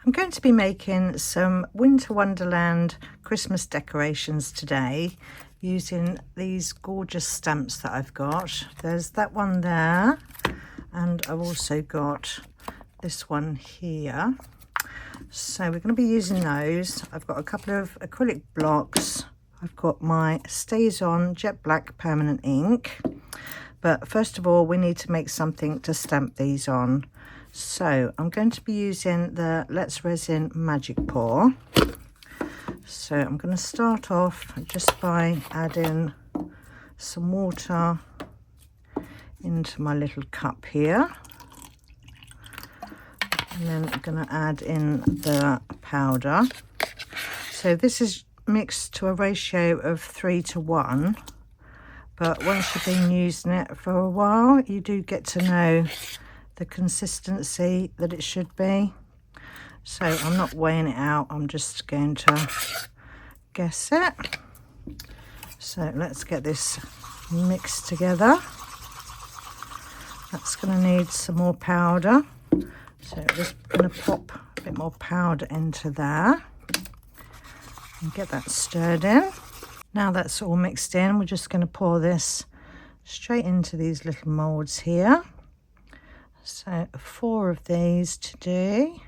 I'm going to be making some Winter Wonderland Christmas decorations today using these gorgeous stamps that I've got. There's that one there, and I've also got this one here. So we're going to be using those. I've got a couple of acrylic blocks. I've got my StazOn Jet Black permanent ink. But first of all, we need to make something to stamp these on. So I'm going to be using the Resin Magic Pour. So I'm going to start off just by adding some water into my little cup here. And then I'm going to add in the powder. So this is mixed to a ratio of 3:1. But once you've been using it for a while, you do get to know the consistency that it should be. So I'm not weighing it out, I'm just going to guess it. So let's get this mixed together. That's going to need some more powder, so I'm just going to pop a bit more powder into there and get that stirred in. Now that's all mixed in, we're just going to pour this straight into these little molds here. So 4 of these to do.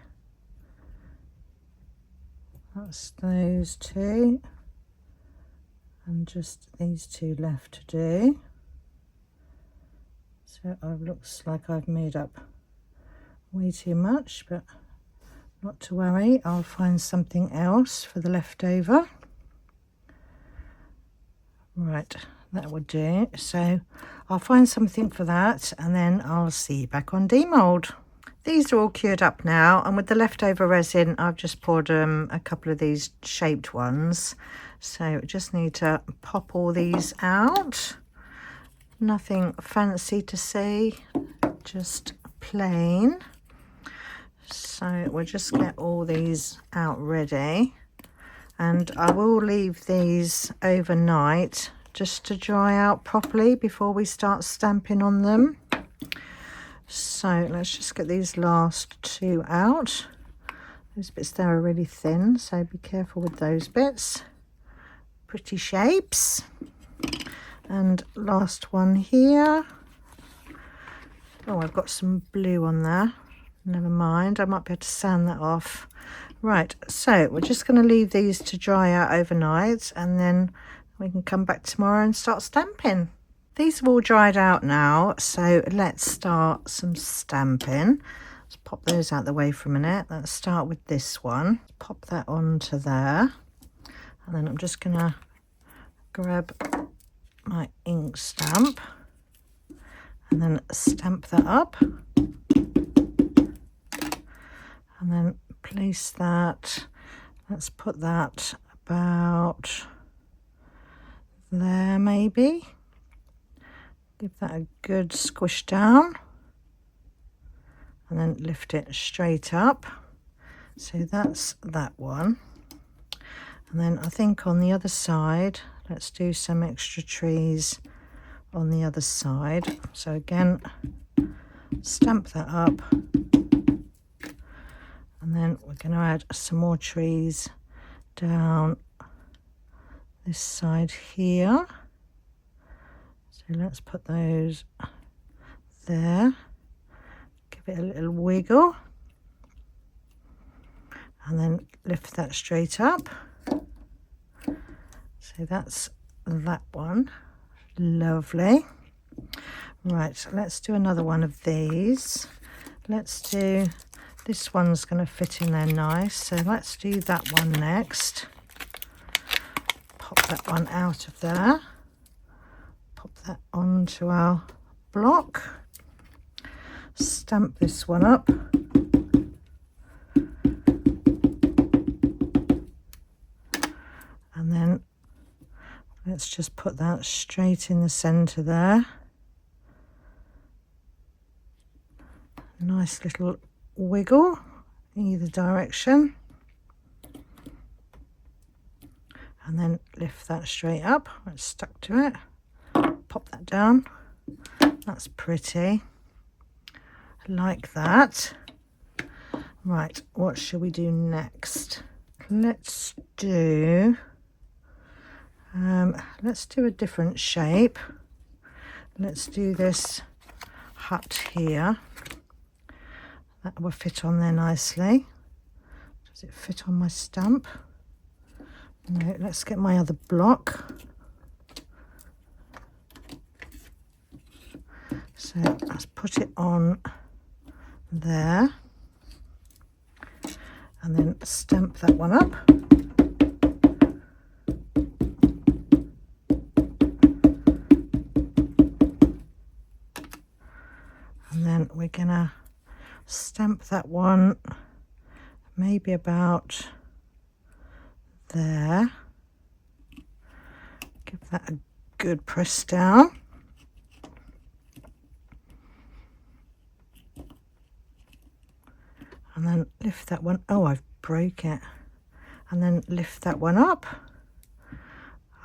That's those 2. And just these 2 left to do. So it looks like I've made up way too much, but not to worry, I'll find something else for the leftover. Right, that would do. So I'll find something for that, and then I'll see you back on demold. These are all cured up now, and with the leftover resin I've just poured a couple of these shaped ones. So just need to pop all these out. Nothing fancy to see, just plain. So we'll just get all these out ready, and I will leave these overnight just to dry out properly before we start stamping on them. So let's just get these last 2 out. Those bits there are really thin, so be careful with those bits. Pretty shapes. And last one here. Oh, I've got some blue on there. Never mind, I might be able to sand that off. Right, so we're just going to leave these to dry out overnight, and then we can come back tomorrow and start stamping. These have all dried out now, so let's start some stamping. Let's pop those out the way for a minute. Let's start with this one. Pop that onto there, and then I'm just going to grab my ink stamp and then stamp that up, and then place that. Let's put that about there, maybe. Give that a good squish down, and then lift it straight up. So that's that one. And then I think on the other side, let's do some extra trees on the other side. So again, stamp that up, and then we're going to add some more trees down this side here. So let's put those there, give it a little wiggle, and then lift that straight up. So that's that one. Lovely. Right, so let's do another one of these. Let's do, this one's going to fit in there nice, so let's do that one next. Pop that one out of there. Pop that onto our block. Stamp this one up. And then let's just put that straight in the center there. Nice little wiggle in either direction. And then lift that straight up. It's stuck to it. Pop that down. That's pretty. I like that. Right, what shall we do next? Let's do a different shape. Let's do this hut here. That will fit on there nicely. Does it fit on my stamp? No, let's get my other block. So let's put it on there and then stamp that one up. And then we're gonna stamp that one maybe about there. Give that a good press down. And then lift that one. Oh, I've broke it. And then lift that one up.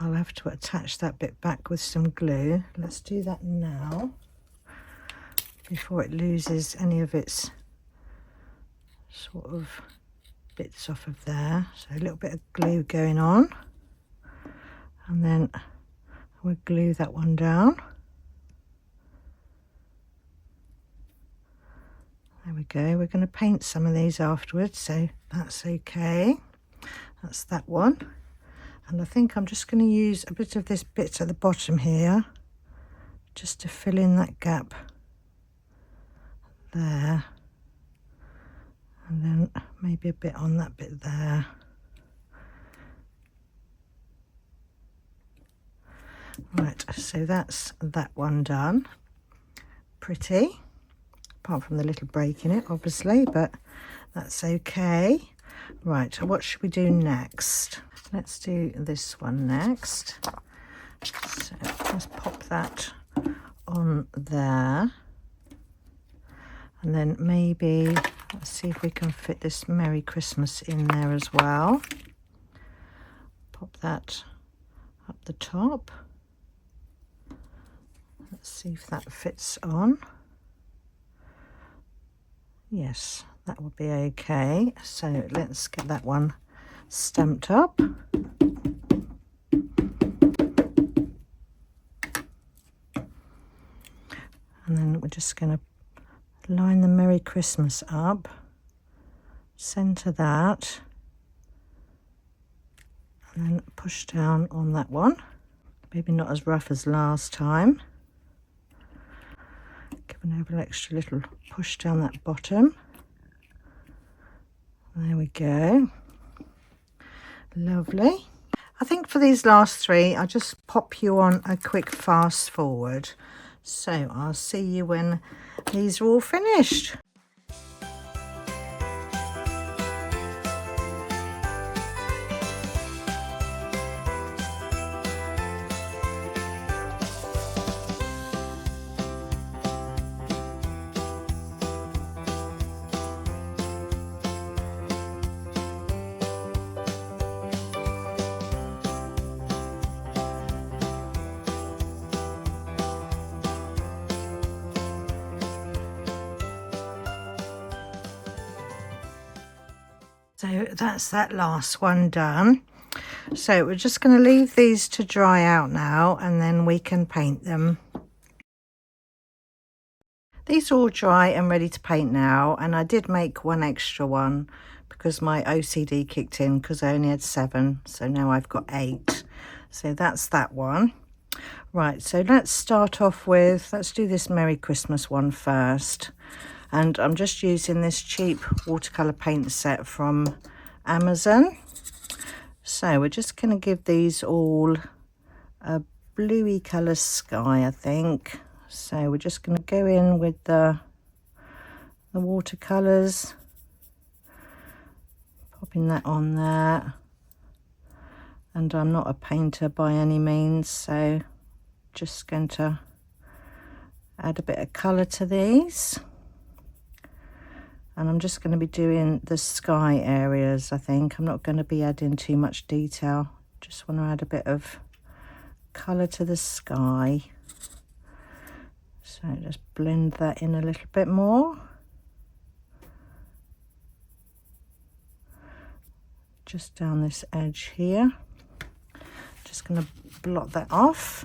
I'll have to attach that bit back with some glue. Let's do that now before it loses any of its sort of bits off of there. So a little bit of glue going on. And then we'll glue that one down. There we go. We're going to paint some of these afterwards, so that's okay. That's that one. And I think I'm just going to use a bit of this bit at the bottom here just to fill in that gap there. And then maybe a bit on that bit there. Right, so that's that one done. Pretty. Apart from the little break in it, obviously, but that's okay. Right, what should we do next? Let's do this one next. So let's pop that on there. And then maybe, let's see if we can fit this Merry Christmas in there as well. Pop that up the top. Let's see if that fits on. Yes, that would be okay. So let's get that one stamped up. And then we're just going to line the Merry Christmas up, centre that, and then push down on that one. Maybe not as rough as last time. Give an extra little push down that bottom. There we go. Lovely. I think for these last three, I'll just pop you on a quick fast forward. So I'll see you when these are all finished. So that's that last one done. So we're just going to leave these to dry out now and then we can paint them. These are all dry and ready to paint now, and I did make one extra one because my OCD kicked in because I only had 7, so now I've got 8. So that's that one. Right, so let's start off with, let's do this Merry Christmas one first. And I'm just using this cheap watercolour paint set from Amazon. So we're just going to give these all a bluey colour sky, I think. So we're just going to go in with the watercolours, popping that on there. And I'm not a painter by any means, so just going to add a bit of colour to these. And I'm just going to be doing the sky areas, I think. I'm not going to be adding too much detail. Just want to add a bit of colour to the sky. So just blend that in a little bit more. just down this edge here. Just going to blot that off.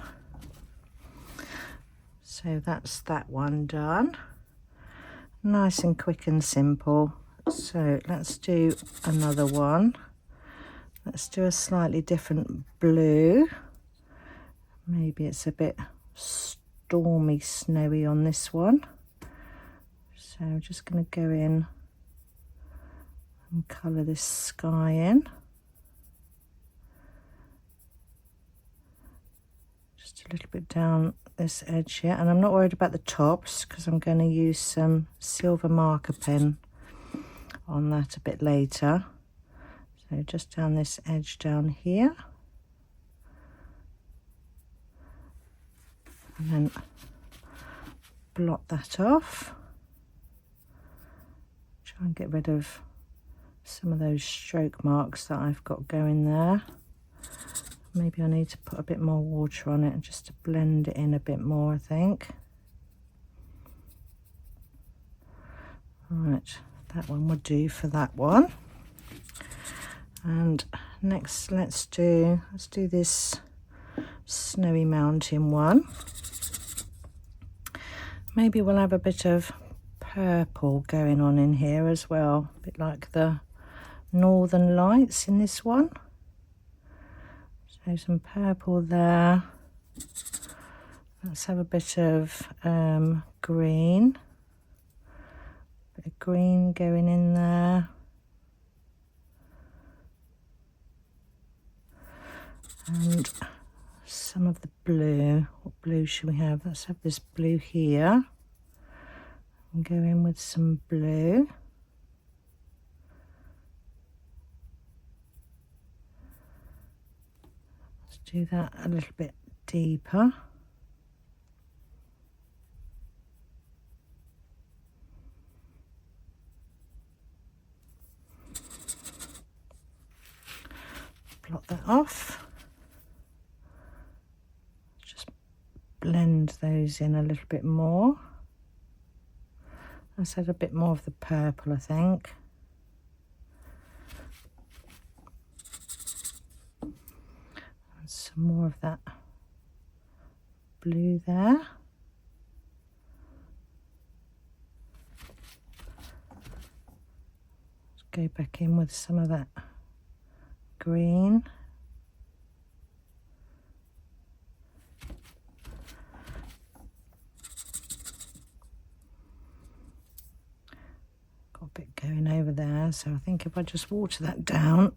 So that's that one done. Nice and quick and simple. So let's do another one. Let's do a slightly different blue. Maybe it's a bit stormy, snowy on this one. So I'm just going to go in and colour this sky in. Just a little bit down this edge here, and I'm not worried about the tops because I'm going to use some silver marker pen on that a bit later. So just down this edge down here, and then blot that off. Try and get rid of some of those stroke marks that I've got going there. Maybe I need to put a bit more water on it just to blend it in a bit more, I think. Right, that one would do for that one. And next let's do this snowy mountain one. Maybe we'll have a bit of purple going on in here as well, a bit like the Northern Lights in this one. So some purple there. Let's have a bit of green. Bit of green going in there. And some of the blue. What blue should we have? Let's have this blue here. And go in with some blue. Let's do that a little bit deeper. Blot that off. Just blend those in a little bit more. Let's add a bit more of the purple, I think. And some more of that blue there. Let's go back in with some of that green. Got a bit going over there, so I think if I just water that down,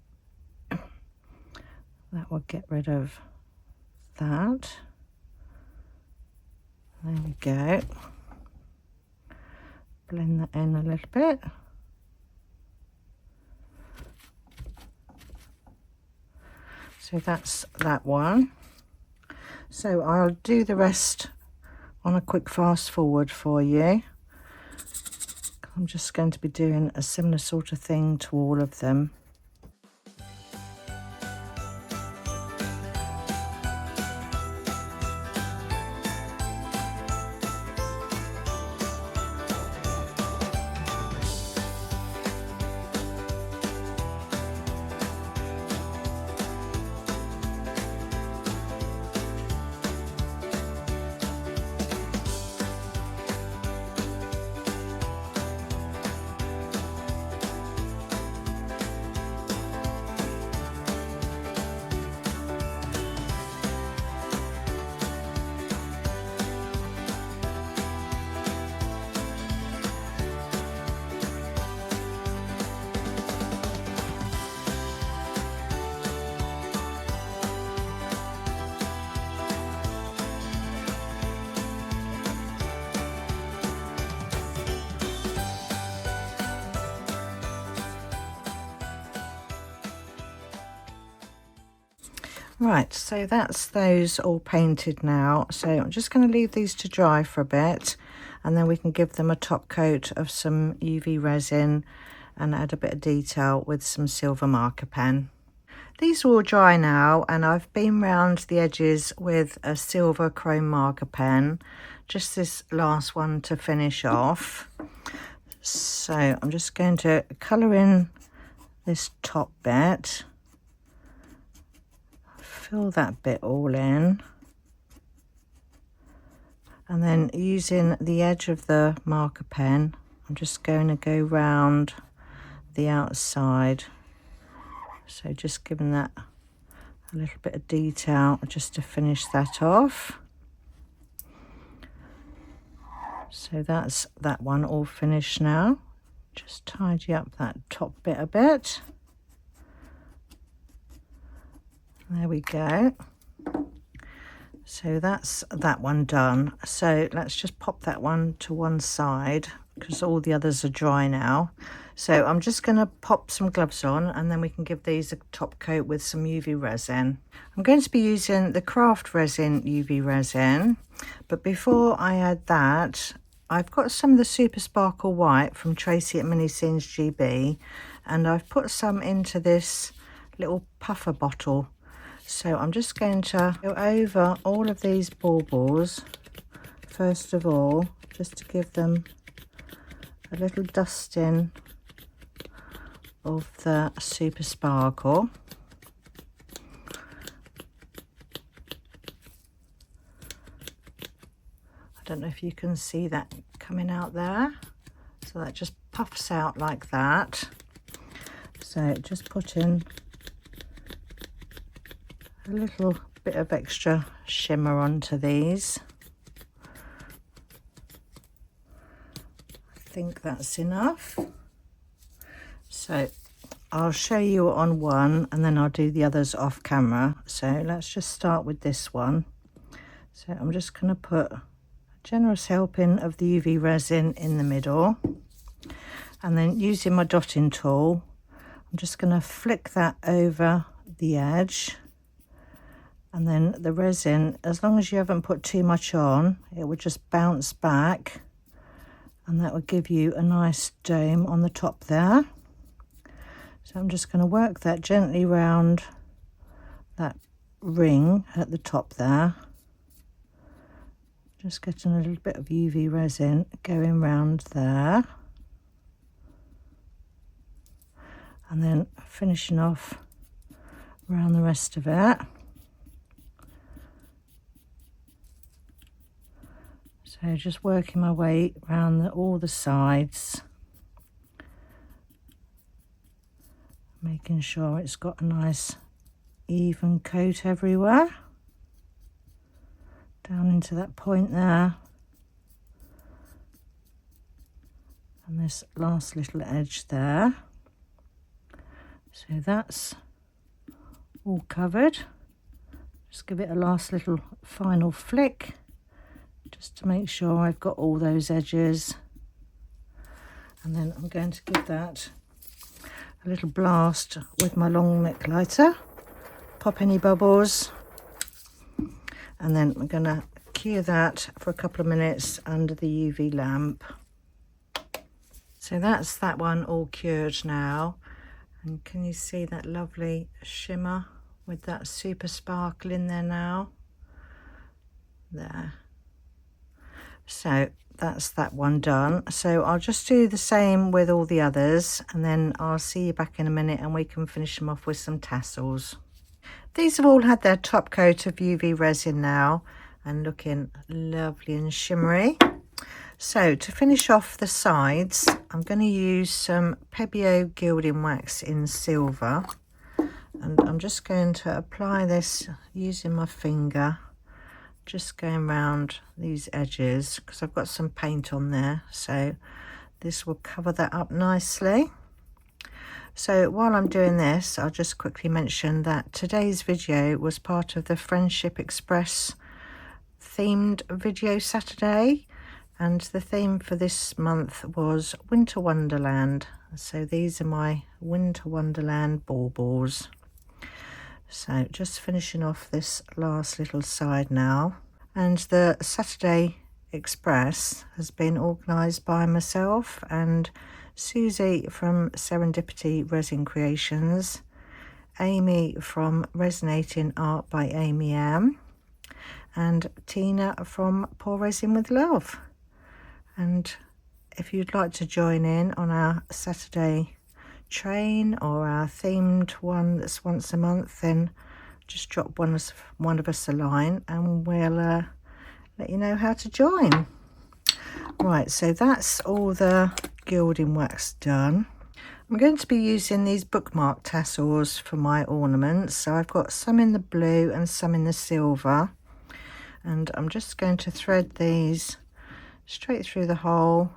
that will get rid of that. There we go. Blend that in a little bit. So that's that one. So I'll do the rest on a quick fast forward for you. I'm just going to be doing a similar sort of thing to all of them. Right, so that's those all painted now. So I'm just going to leave these to dry for a bit, and then we can give them a top coat of some UV resin and add a bit of detail with some silver marker pen. These are all dry now, and I've been round the edges with a silver chrome marker pen, just this last one to finish off. So I'm just going to colour in this top bit, fill that bit all in, and then using the edge of the marker pen, I'm just going to go round the outside. So just giving that a little bit of detail just to finish that off. So that's that one all finished now. Just tidy up that top bit a bit. There we go. So that's that one done. So let's just pop that one to one side because all the others are dry now. So I'm just going to pop some gloves on and then we can give these a top coat with some UV resin. I'm going to be using the Craft Resin UV resin, but before I add that, I've got some of the Super Sparkle White from Tracy at Mini Scenes GB, and I've put some into this little puffer bottle. So I'm just going to go over all of these baubles first of all, just to give them a little dusting of the Super Sparkle. I don't know if you can see that coming out there. So that just puffs out like that. So just put in a little bit of extra shimmer onto these. I think that's enough. So I'll show you on one and then I'll do the others off camera. So let's just start with this one. So I'm just going to put a generous helping of the UV resin in the middle, and then using my dotting tool, I'm just going to flick that over the edge. And then the resin, as long as you haven't put too much on, it would just bounce back and that would give you a nice dome on the top there. So I'm just going to work that gently round that ring at the top there. Just getting a little bit of UV resin going round there. And then finishing off around the rest of it. So just working my way around all the sides, making sure it's got a nice even coat everywhere, down into that point there, and this last little edge there. So that's all covered. Just give it a last little final flick, just to make sure I've got all those edges. And then I'm going to give that a little blast with my long neck lighter, pop any bubbles, and then I'm going to cure that for a couple of minutes under the UV lamp. So that's that one all cured now. And can you see that lovely shimmer with that Super Sparkle in there now? There. So that's that one done. So I'll just do the same with all the others and then I'll see you back in a minute and we can finish them off with some tassels. These have all had their top coat of UV resin now and looking lovely and shimmery. So to finish off the sides, I'm going to use some Pebeo gilding wax in silver, and I'm just going to apply this using my finger, just going around these edges because I've got some paint on there, so this will cover that up nicely. So while I'm doing this, I'll just quickly mention that today's video was part of the Friendship Express themed video Saturday, and the theme for this month was Winter Wonderland. So these are my Winter Wonderland baubles. So just finishing off this last little side now. And the Saturday Express has been organised by myself and Susie from Serendipity Resin Creations, Amy from Resonating Art by Amy M, and Tina from Pour Resin with Love. And if you'd like to join in on our Saturday train or our themed one that's once a month, then just drop one of us a line and we'll let you know how to join. Right, so that's all the gilding wax done. I'm going to be using these bookmark tassels for my ornaments. So I've got some in the blue and some in the silver. And I'm just going to thread these straight through the hole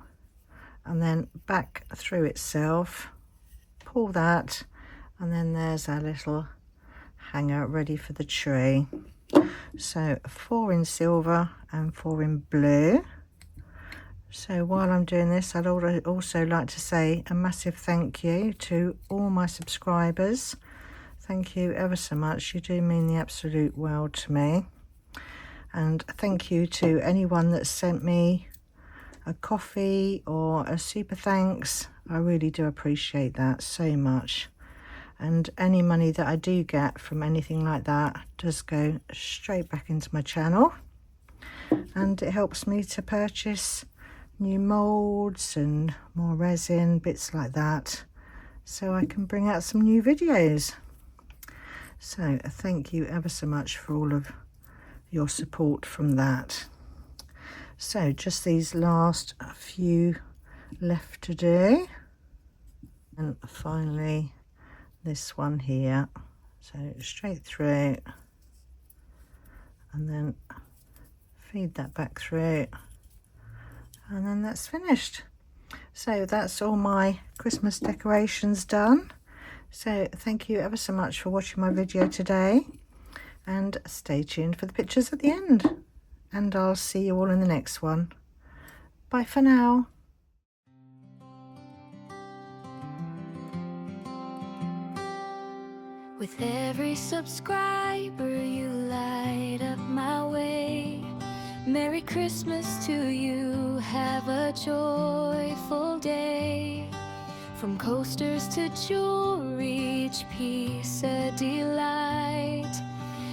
and then back through itself. Pull that, and then there's our little hanger ready for the tree. So 4 in silver and 4 in blue. So while I'm doing this, I'd also like to say a massive thank you to all my subscribers. Thank you ever so much. You do mean the absolute world to me. And thank you to anyone that sent me a coffee or a super thanks. I really do appreciate that so much. And any money that I do get from anything like that does go straight back into my channel. And it helps me to purchase new molds and more resin, bits like that, so I can bring out some new videos. So thank you ever so much for all of your support from that. So just these last few left to do, and finally this one here. So straight through and then feed that back through, and then that's finished. So that's all my Christmas decorations done. So thank you ever so much for watching my video today, and stay tuned for the pictures at the end, and I'll see you all in the next one. Bye for now. With every subscriber you light up my way. Merry Christmas to you, have a joyful day. From coasters to jewelry, each piece a delight.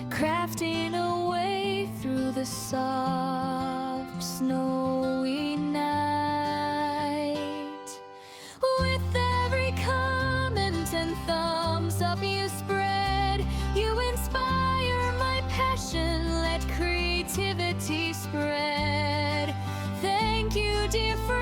Crafting a way through the soft snowy night. With every comment and thumbs up you spread, you inspire my passion, let creativity spread. Thank you, dear friend.